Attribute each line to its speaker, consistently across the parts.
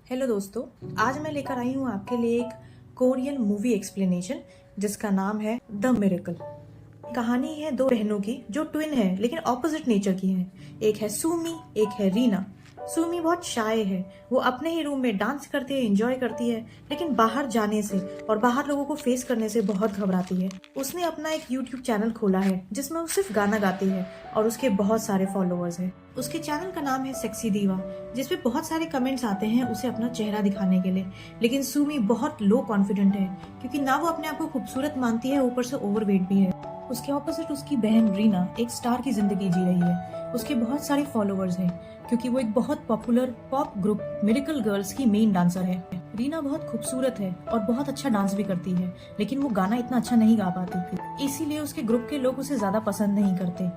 Speaker 1: Hello दोस्तों, आज मैं लेकर आई हूँ आपके लिए एक कोरियन मूवी एक्सप्लेनेशन जिसका नाम है द मिरेकल। कहानी है दो बहनों की जो ट्विन है लेकिन ऑपोजिट नेचर की हैं। एक है सूमी, एक है रीना। सूमी बहुत शाय है, वो अपने ही रूम में डांस करती है, एंजॉय करती है, लेकिन बाहर जाने से और बाहर लोगों को फेस करने से बहुत घबराती है। उसने अपना एक यूट्यूब चैनल खोला है जिसमें वो सिर्फ गाना गाती है और उसके बहुत सारे फॉलोअर्स हैं। उसके चैनल का नाम है सेक्सी दीवा, जिसपे बहुत सारे कमेंट्स आते हैं उसे अपना चेहरा दिखाने के लिए। लेकिन सूमी बहुत लो कॉन्फिडेंट है क्योंकि ना वो अपने आप को खूबसूरत मानती है, ऊपर से ओवरवेट भी है। उसके ऑपोजिट उसकी बहन रीना एक स्टार की जिंदगी जी रही है। उसके बहुत सारे फॉलोअर्स हैं क्योंकि वो एक बहुत popular pop group miracle girls की मेन डांसर है। रीना बहुत खूबसूरत है और बहुत अच्छा डांस भी करती है, लेकिन वो गाना इतना अच्छा नहीं गा पाती थी, इसीलिए उसके ग्रुप के लोग उसे ज्यादा पसंद नहीं करते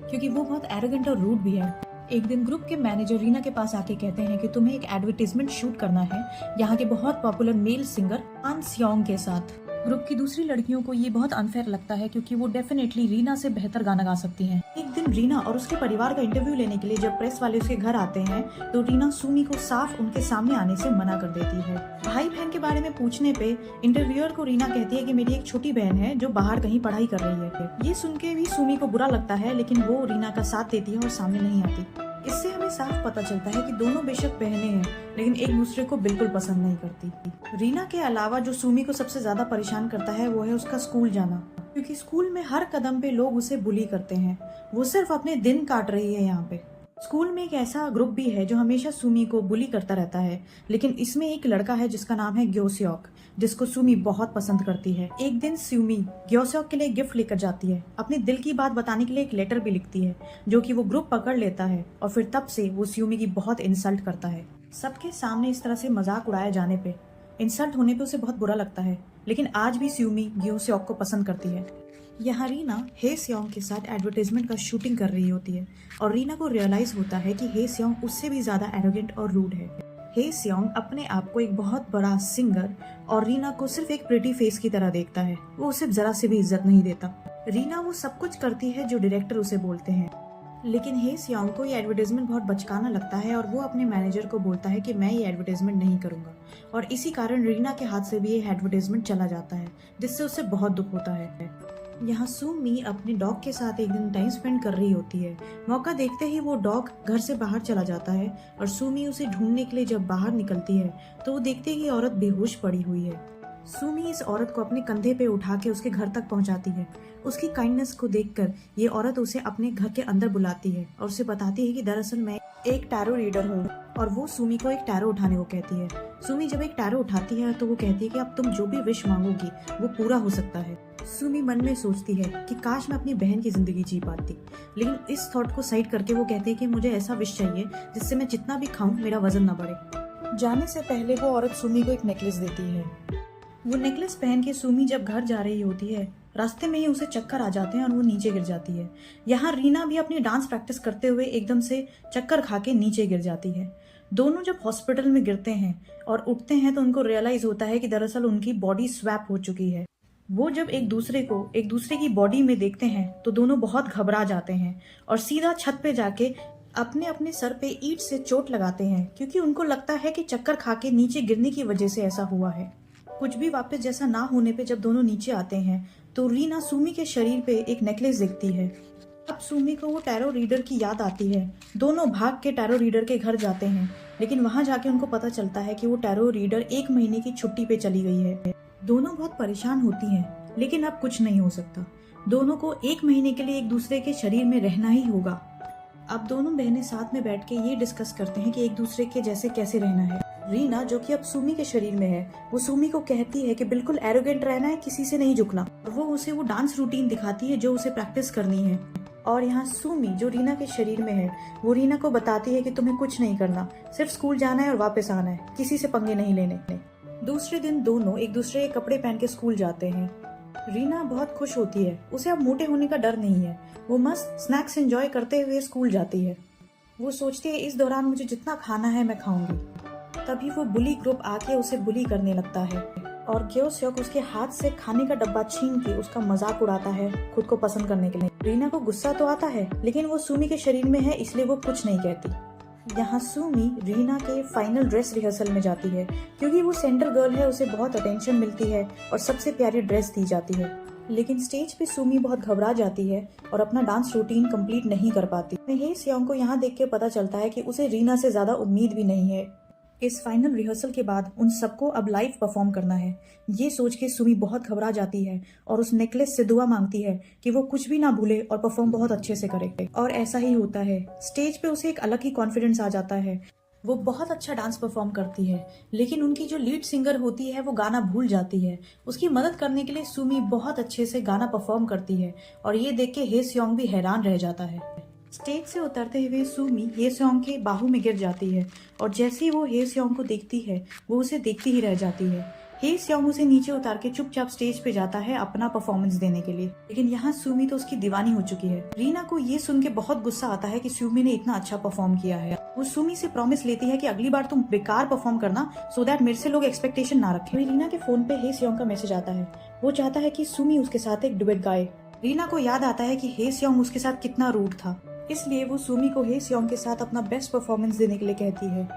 Speaker 1: क्योंकि वो बहुत एरोगेंट और रूड भी है। एक दिन ग्रुप के मैनेजर रीना के पास आके कहते हैं कि तुम्हें एक एडवर्टाइजमेंट शूट करना है यहाँ के बहुत पॉपुलर मेल सिंगर आन सियोंग के साथ। ग्रुप की दूसरी लड़कियों को ये बहुत अनफेयर लगता है क्योंकि वो डेफिनेटली रीना से बेहतर गाना गा सकती हैं। एक दिन रीना और उसके परिवार का इंटरव्यू लेने के लिए जब प्रेस वाले उसके घर आते हैं तो रीना सूमी को साफ उनके सामने आने से मना कर देती है। भाई बहन के बारे में पूछने पे इंटरव्यूअर को रीना कहती है कि मेरी एक छोटी बहन है जो बाहर कहीं पढ़ाई कर रही है। ये सुन के भी सूमी को बुरा लगता है, लेकिन वो रीना का साथ देती है और सामने नहीं आती। इससे हमें साफ पता चलता है कि दोनों बेशक बहनें हैं लेकिन एक दूसरे को बिल्कुल पसंद नहीं करती। रीना के अलावा जो सूमी को सबसे ज्यादा परेशान करता है वो है उसका स्कूल जाना, क्योंकि स्कूल में हर कदम पे लोग उसे बुली करते हैं। वो सिर्फ अपने दिन काट रही है यहाँ पे। स्कूल में एक ऐसा ग्रुप भी है जो हमेशा सूमी को बुली करता रहता है, लेकिन इसमें एक लड़का है जिसका नाम है ग्योसेओक, जिसको सूमी बहुत पसंद करती है। एक दिन सूमी ग्योसेओक के लिए गिफ्ट लेकर जाती है, अपने दिल की बात बताने के लिए एक लेटर भी लिखती है जो कि वो ग्रुप पकड़ लेता है और फिर तब से वो सूमी की बहुत इंसल्ट करता है। सबके सामने इस तरह से मजाक उड़ाया जाने पे, इंसल्ट होने पे उसे बहुत बुरा लगता है, लेकिन आज भी सूमी ग्योसेओक को पसंद करती है। यहाँ रीना हे सियोंग के साथ एडवर्टाइजमेंट का शूटिंग कर रही होती है और रीना को रियलाइज होता है कि हे सियोंग उससे भी ज्यादा एरोगेंट और रूड है। हे सियोंग अपने आप को एक बहुत बड़ा सिंगर और रीना को सिर्फ एक प्रिटी फेस की तरह देखता है। वो उसे जरा से भी इज्जत नहीं देता। रीना वो सब कुछ करती है जो डायरेक्टर उसे बोलते हैं, लेकिन हे सियोंग को ये एडवर्टाइजमेंट बहुत बचकाना लगता है और वो अपने मैनेजर को बोलता है कि मैं ये एडवर्टाइजमेंट नहीं करूंगा, और इसी कारण रीना के हाथ से भी ये एडवर्टाइजमेंट चला जाता है, जिससे उसे बहुत दुख होता है। यहाँ सूमी अपने डॉग के साथ एक दिन टाइम स्पेंड कर रही होती है। मौका देखते ही वो डॉग घर से बाहर चला जाता है और सूमी उसे ढूंढने के लिए जब बाहर निकलती है तो वो देखती है कि औरत बेहोश पड़ी हुई है। सूमी इस औरत को अपने कंधे पे उठा के उसके घर तक पहुंचाती है। उसकी काइंडनेस को देखकर ये औरत उसे अपने घर के अंदर बुलाती है और उसे बताती है कि दरअसल मैं एक टैरो रीडर हूँ, और वो सूमी को एक टैरो उठाने को कहती है। सूमी जब एक टैरो उठाती है तो वो कहती है कि अब तुम जो भी विश मांगोगी वो पूरा हो सकता है। सूमी मन में सोचती है कि काश मैं अपनी बहन की जिंदगी जी पाती, लेकिन इस थॉट को साइड करके वो कहती है कि मुझे ऐसा विश चाहिए जिससे मैं जितना भी खाऊं मेरा वजन न बढ़े। जाने से पहले वो औरत सूमी को एक नेकलेस देती है। वो नेकलेस पहन के सूमी जब घर जा रही होती है, रास्ते में ही उसे चक्कर आ जाते हैं और वो नीचे गिर जाती है। यहाँ रीना भी अपनी डांस प्रैक्टिस करते हुए एकदम से चक्कर खा के नीचे गिर जाती है। दोनों जब हॉस्पिटल में गिरते हैं और उठते हैं तो उनको रियलाइज होता है कि दरअसल उनकी बॉडी स्वैप हो चुकी है। वो जब एक दूसरे की बॉडी में देखते हैं तो दोनों बहुत घबरा जाते हैं और सीधा छत पे जाके अपने अपने सर पे ईंट से चोट लगाते हैं, क्योंकि उनको लगता है कि चक्कर खा के नीचे गिरने की वजह से ऐसा हुआ है। कुछ भी वापस जैसा ना होने पे जब दोनों नीचे आते हैं तो रीना सूमी के शरीर पे एक नेकलेस देखती है। अब सूमी को वो टैरो रीडर की याद आती है। दोनों भाग के टैरो रीडर के घर जाते हैं, लेकिन वहां जाके उनको पता चलता है कि वो टैरो रीडर 1 महीने की छुट्टी पे चली गई है। दोनों बहुत परेशान होती हैं, लेकिन अब कुछ नहीं हो सकता। दोनों को 1 महीने के लिए एक दूसरे के शरीर में रहना ही होगा। अब दोनों बहनें साथ में बैठ के ये डिस्कस करते हैं कि एक दूसरे के जैसे कैसे रहना है। रीना जो कि अब सूमी के शरीर में है, वो सूमी को कहती है कि बिल्कुल एरोगेंट रहना है, किसी से नहीं झुकना, और वो उसे वो डांस रूटीन दिखाती है जो उसे प्रैक्टिस करनी है। और यहाँ सूमी जो रीना के शरीर में है, वो रीना को बताती है कि तुम्हें कुछ नहीं करना, सिर्फ स्कूल जाना है और वापस आना है, किसी से पंगे नहीं लेने। दूसरे दिन दोनों एक दूसरे के कपड़े पहन के स्कूल जाते हैं। रीना बहुत खुश होती है, उसे अब मोटे होने का डर नहीं है। वो मस्त स्नैक्स एंजॉय करते हुए स्कूल जाती है। वो सोचती है इस दौरान मुझे जितना खाना है मैं खाऊंगी। तभी वो बुली ग्रुप आके उसे बुली करने लगता है और ग्योसेओक उसके हाथ से खाने का डब्बा छीन के उसका मजाक उड़ाता है खुद को पसंद करने के लिए। रीना को गुस्सा तो आता है, लेकिन वो सूमी के शरीर में है इसलिए वो कुछ नहीं कहती। यहाँ सुमी रीना के फाइनल ड्रेस रिहर्सल में जाती है। क्योंकि वो सेंटर गर्ल है, उसे बहुत अटेंशन मिलती है और सबसे प्यारी ड्रेस दी जाती है। लेकिन स्टेज पे सुमी बहुत घबरा जाती है और अपना डांस रूटीन कंप्लीट नहीं कर पाती। हे सियोंग को यहाँ देख के पता चलता है कि उसे रीना से ज्यादा उम्मीद भी नहीं है। इस फाइनल रिहर्सल के बाद उन सबको अब लाइव परफॉर्म करना है। ये सोच के सुमी बहुत घबरा जाती है और उस नेकलेस से दुआ मांगती है कि वो कुछ भी ना भूले और परफॉर्म बहुत अच्छे से करे। और ऐसा ही होता है। स्टेज पे उसे एक अलग ही कॉन्फिडेंस आ जाता है। वो बहुत अच्छा डांस परफॉर्म करती है, लेकिन उनकी जो लीड सिंगर होती है वो गाना भूल जाती है। उसकी मदद करने के लिए सुमी बहुत अच्छे से गाना परफॉर्म करती है और ये देख के हे सियोंग भी हैरान रह जाता है। स्टेज से उतरते हुए सुमी हे सियोंग के बाहू में गिर जाती है और जैसे ही वो हे सियोंग को देखती है वो उसे देखती ही रह जाती है। हे सियोंग उसे नीचे उतार के चुपचाप स्टेज पे जाता है अपना परफॉर्मेंस देने के लिए। लेकिन यहाँ सुमी तो उसकी दीवानी हो चुकी है। रीना को ये सुन के बहुत गुस्सा आता है कि सुमी ने इतना अच्छा परफॉर्म किया है। वो सुमी से प्रॉमिस लेती है कि अगली बार तुम बेकार परफॉर्म करना, सो दैट मेरे से लोग एक्सपेक्टेशन ना रखें। रीना के फोन पे हे सियोंग का मैसेज आता है। वो चाहता है कि सुमी उसके साथ एक डुएट गाए। रीना को याद आता है कि हे सियोंग उसके साथ कितना रूड था, इसलिए वो सुमी को हे सियोंग के साथ अपना बेस्ट परफॉर्मेंस देने के लिए कहती है।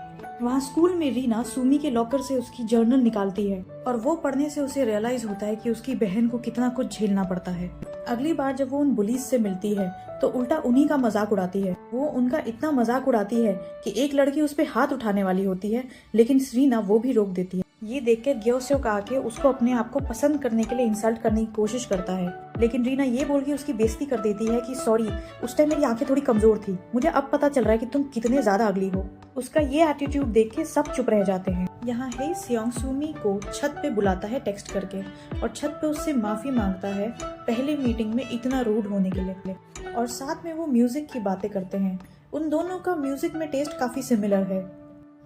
Speaker 1: वहाँ स्कूल में रीना सुमी के लॉकर से उसकी जर्नल निकालती है और वो पढ़ने से उसे रियलाइज होता है कि उसकी बहन को कितना कुछ झेलना पड़ता है। अगली बार जब वो उन बुलीज से मिलती है तो उल्टा उन्हीं का मजाक उड़ाती है। वो उनका इतना मजाक उड़ाती है कि एक लड़की उस पर हाथ उठाने वाली होती है, लेकिन रीना वो भी रोक देती है। ये देखकर ग्योसेओक आके उसको अपने आप को पसंद करने के लिए इंसल्ट करने की कोशिश करता है, लेकिन रीना ये बोल के उसकी बेइज्जती कर देती है कि सॉरी, उस टाइम मेरी आंखें थोड़ी कमजोर थी, मुझे अब पता चल रहा है कि तुम कितने ज्यादा अगली हो। उसका ये एटीट्यूड देख के सब चुप रह जाते हैं। यहाँ हे सियोंग सुमी को छत पे बुलाता है टेक्स्ट करके और छत पे उससे माफी मांगता है पहले मीटिंग में इतना रूड होने के लिए, और साथ में वो म्यूजिक की बातें करते हैं। उन दोनों का म्यूजिक में टेस्ट काफी सिमिलर है।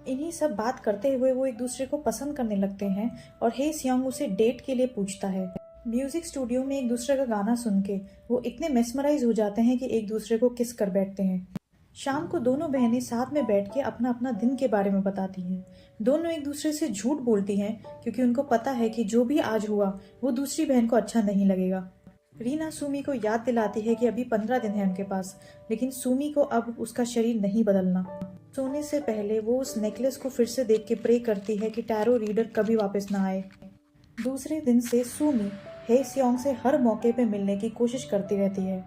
Speaker 1: इन्हीं सब बात करते हुए वो एक दूसरे को पसंद करने लगते हैं और हे सियोंग उसे डेट के लिए पूछता है। म्यूजिक स्टूडियो में एक दूसरे का गाना सुन के वो इतने मेस्मराइज हो जाते हैं कि एक दूसरे को किस कर बैठते हैं। शाम को दोनों बहनें साथ में बैठ के अपना अपना दिन के बारे में बताती हैं। दोनों एक दूसरे से झूठ बोलती हैं क्योंकि उनको पता है कि जो भी आज हुआ वो दूसरी बहन को अच्छा नहीं लगेगा। रीना सुमी को याद दिलाती है कि अभी 15 दिन है उनके पास, लेकिन सुमी को अब उसका शरीर नहीं बदलना। सोने से पहले वो उस नेकलेस को फिर से देख के प्रे करती है कि टैरो रीडर कभी वापस ना आए। दूसरे दिन से सुमी हे सियोंग से हर मौके पे मिलने की कोशिश करती रहती है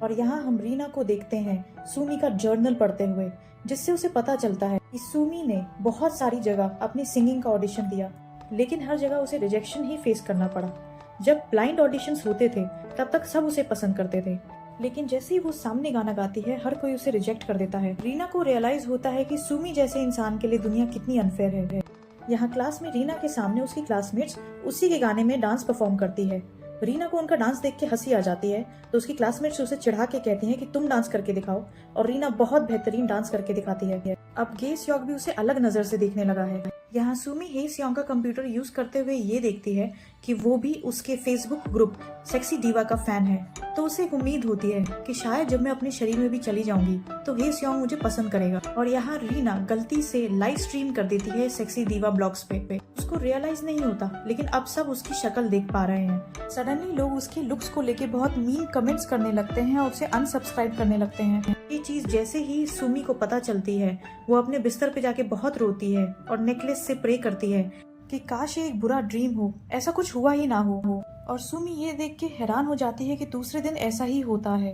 Speaker 1: और यहाँ हम रीना को देखते हैं सुमी का जर्नल पढ़ते हुए, जिससे उसे पता चलता है कि सुमी ने बहुत सारी जगह अपनी सिंगिंग का ऑडिशन दिया, लेकिन हर जगह उसे रिजेक्शन ही फेस करना पड़ा। जब ब्लाइंड ऑडिशंस होते थे तब तक सब उसे पसंद करते थे, लेकिन जैसे ही वो सामने गाना गाती है हर कोई उसे रिजेक्ट कर देता है। रीना को रियलाइज होता है कि सुमी जैसे इंसान के लिए दुनिया कितनी अनफेयर है। यहाँ क्लास में रीना के सामने उसकी क्लासमेट्स उसी के गाने में डांस परफॉर्म करती है। रीना को उनका डांस देख के हंसी आ जाती है तो उसकी क्लासमेट्स उसे चिढ़ा के कहती हैं कि तुम डांस करके दिखाओ, और रीना बहुत बेहतरीन डांस करके दिखाती है। अब गे सियोंग भी उसे अलग नजर से देखने लगा है। यहाँ सुमी हे सियोंग का कंप्यूटर यूज करते हुए ये देखती है कि वो भी उसके फेसबुक ग्रुप सेक्सी डीवा का फैन है, तो उसे एक उम्मीद होती है कि शायद जब मैं अपने शरीर में भी चली जाऊंगी तो हे सियोंग मुझे पसंद करेगा। और यहाँ रीना गलती से लाइव स्ट्रीम कर देती है सेक्सी डीवा ब्लॉग्स पे। उसको रियलाइज नहीं होता, लेकिन अब सब उसकी शक्ल देख पा रहे हैं। सडनली लोग उसके लुक्स को लेके बहुत मीन कमेंट्स करने लगते हैं और उसे अनसब्सक्राइब करने लगते हैं। ये चीज जैसे ही सुमी को पता चलती है वो अपने बिस्तर पे जाके बहुत रोती है और नेकलेस से प्रे करती है कि काश ये एक बुरा ड्रीम हो, ऐसा कुछ हुआ ही ना हो। और सुमी ये देख के हैरान हो जाती है कि दूसरे दिन ऐसा ही होता है।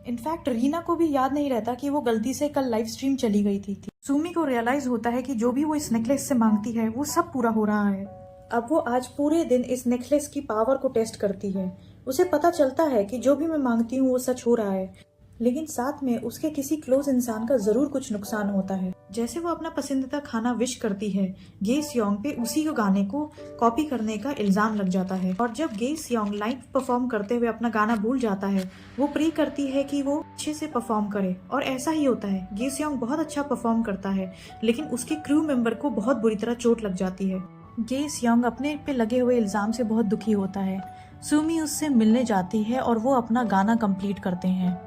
Speaker 1: इनफैक्ट रीना को भी याद नहीं रहता कि वो गलती से कल लाइव स्ट्रीम चली गई थी। सुमी को रियलाइज होता है कि जो भी वो इस नेकलेस से मांगती है वो सब पूरा हो रहा है। अब वो आज पूरे दिन इस नेकलेस की पावर को टेस्ट करती है। उसे पता चलता है कि जो भी मैं मांगती हूँ वो सच हो रहा है, लेकिन साथ में उसके किसी क्लोज इंसान का जरूर कुछ नुकसान होता है। जैसे वो अपना पसंदीदा खाना विश करती है, गे सियोंग पे उसी को गाने को कॉपी करने का इल्जाम लग जाता है। और जब गे सियोंग लाइव परफॉर्म करते हुए अपना गाना भूल जाता है, वो प्रे करती है कि वो अच्छे से परफॉर्म करे, और ऐसा ही होता है। गे सियोंग बहुत अच्छा परफॉर्म करता है, लेकिन उसके क्रू मेंबर को बहुत बुरी तरह चोट लग जाती है। गे सियोंग अपने पे लगे हुए इल्जाम से बहुत दुखी होता है। सुमी उससे मिलने जाती है और वो अपना गाना कंप्लीट करते हैं।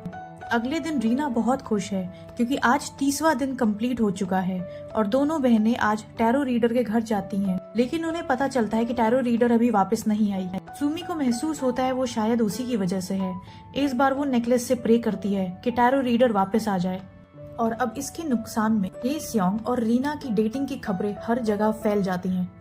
Speaker 1: अगले दिन रीना बहुत खुश है क्योंकि आज 30वां दिन कंप्लीट हो चुका है और दोनों बहनें आज टैरो रीडर के घर जाती हैं, लेकिन उन्हें पता चलता है कि टैरो रीडर अभी वापस नहीं आई है। सुमी को महसूस होता है वो शायद उसी की वजह से है। इस बार वो नेकलेस से प्रे करती है कि टैरो रीडर वापस आ जाए, और अब इसके नुकसान में हे सियोंग और रीना की डेटिंग की खबरें हर जगह फैल जाती हैं।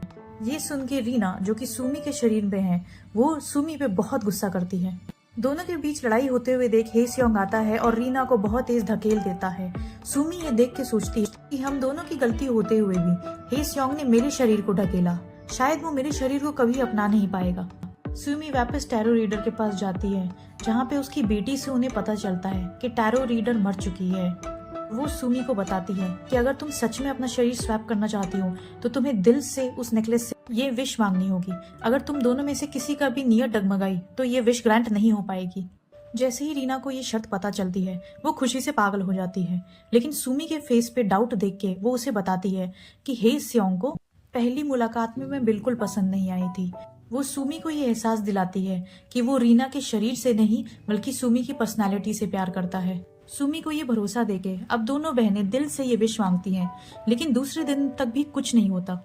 Speaker 1: ये सुन के रीना, जो कि सुमी के शरीर में है, वो सुमी पे बहुत गुस्सा करती है। दोनों के बीच लड़ाई होते हुए देख हे सियोंग आता है और रीना को बहुत तेज धकेल देता है। सुमी ये देख के सोचती है कि हम दोनों की गलती होते हुए भी हे सियोंग ने मेरे शरीर को ढकेला, शायद वो मेरे शरीर को कभी अपना नहीं पाएगा। सुमी वापस टैरो रीडर के पास जाती है, जहाँ पे उसकी बेटी से उन्हें पता चलता है कि टैरो रीडर मर चुकी है। वो सुमी को बताती है कि अगर तुम सच में अपना शरीर स्वैप करना चाहती हो तो तुम्हें दिल से उस नेकलेस से ये विश मांगनी होगी। अगर तुम दोनों में से किसी का भी नियत डगमगाई तो ये विश ग्रांट नहीं हो पाएगी। जैसे ही रीना को ये शर्त पता चलती है, वो खुशी से पागल हो जाती है, लेकिन सुमी के फेस पे डाउट देख के वो उसे बताती है कि हे सियोंग को पहली मुलाकात में मैं बिल्कुल पसंद नहीं आई थी। वो सुमी को ये एहसास दिलाती है कि वो रीना के शरीर से नहीं बल्कि सुमी की पर्सनालिटी से प्यार करता है। सुमी को ये भरोसा देके अब दोनों बहनें दिल से ये विश मांगती हैं, लेकिन दूसरे दिन तक भी कुछ नहीं होता।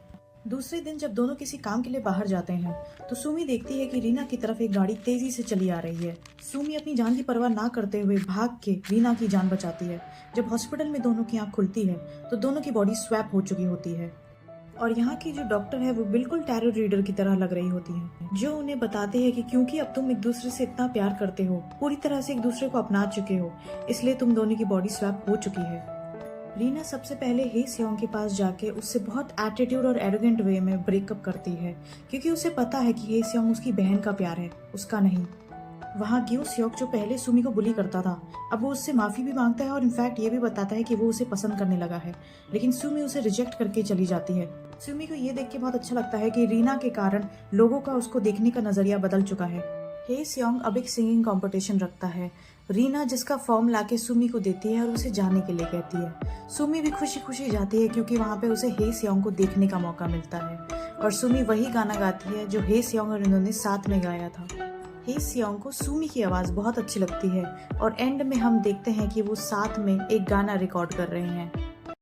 Speaker 1: दूसरे दिन जब दोनों किसी काम के लिए बाहर जाते हैं तो सुमी देखती है कि रीना की तरफ एक गाड़ी तेजी से चली आ रही है। सुमी अपनी जान की परवाह ना करते हुए भाग के रीना की जान बचाती है। जब हॉस्पिटल में दोनों की आंख खुलती है तो दोनों की बॉडी स्वैप हो चुकी होती है और यहाँ की जो डॉक्टर है वो बिल्कुल टैरो रीडर की तरह लग रही होती है, जो उन्हें बताते हैं कि क्योंकि अब तुम एक दूसरे से इतना प्यार करते हो, पूरी तरह से एक दूसरे को अपना चुके हो, इसलिए तुम दोनों की बॉडी स्वैप हो चुकी है। रीना सबसे पहले हे सियोंग के पास जाके उससे बहुत एटीट्यूड और एरोगेंट वे में ब्रेकअप करती है, क्योंकि उसे पता है कि हे सियोंग उसकी बहन का प्यार है, उसका नहीं। वहाँ ग्यो सियोक, जो पहले सुमी को बुली करता था, अब वो उससे माफी भी मांगता है और इनफैक्ट ये भी बताता है कि वो उसे पसंद करने लगा है, लेकिन सुमी उसे रिजेक्ट करके चली जाती है। सुमी को ये देख के बहुत अच्छा लगता है कि रीना के कारण लोगों का उसको देखने का नजरिया बदल चुका है। हे सियोंग अब एक सिंगिंग कंपटीशन रखता है। रीना जिसका फॉर्म लाके सुमी को देती है और उसे जाने के लिए कहती है। सुमी भी खुशी खुशी जाती है क्योंकि वहाँ पे उसे हे सियोंग को देखने का मौका मिलता है और सुमी वही गाना गाती है जो हे सियोंग और इन्होंने साथ में गाया था। हे सियोंग को सुमी की आवाज बहुत अच्छी लगती है और एंड में हम देखते हैं कि वो साथ में एक गाना रिकॉर्ड कर रहे हैं।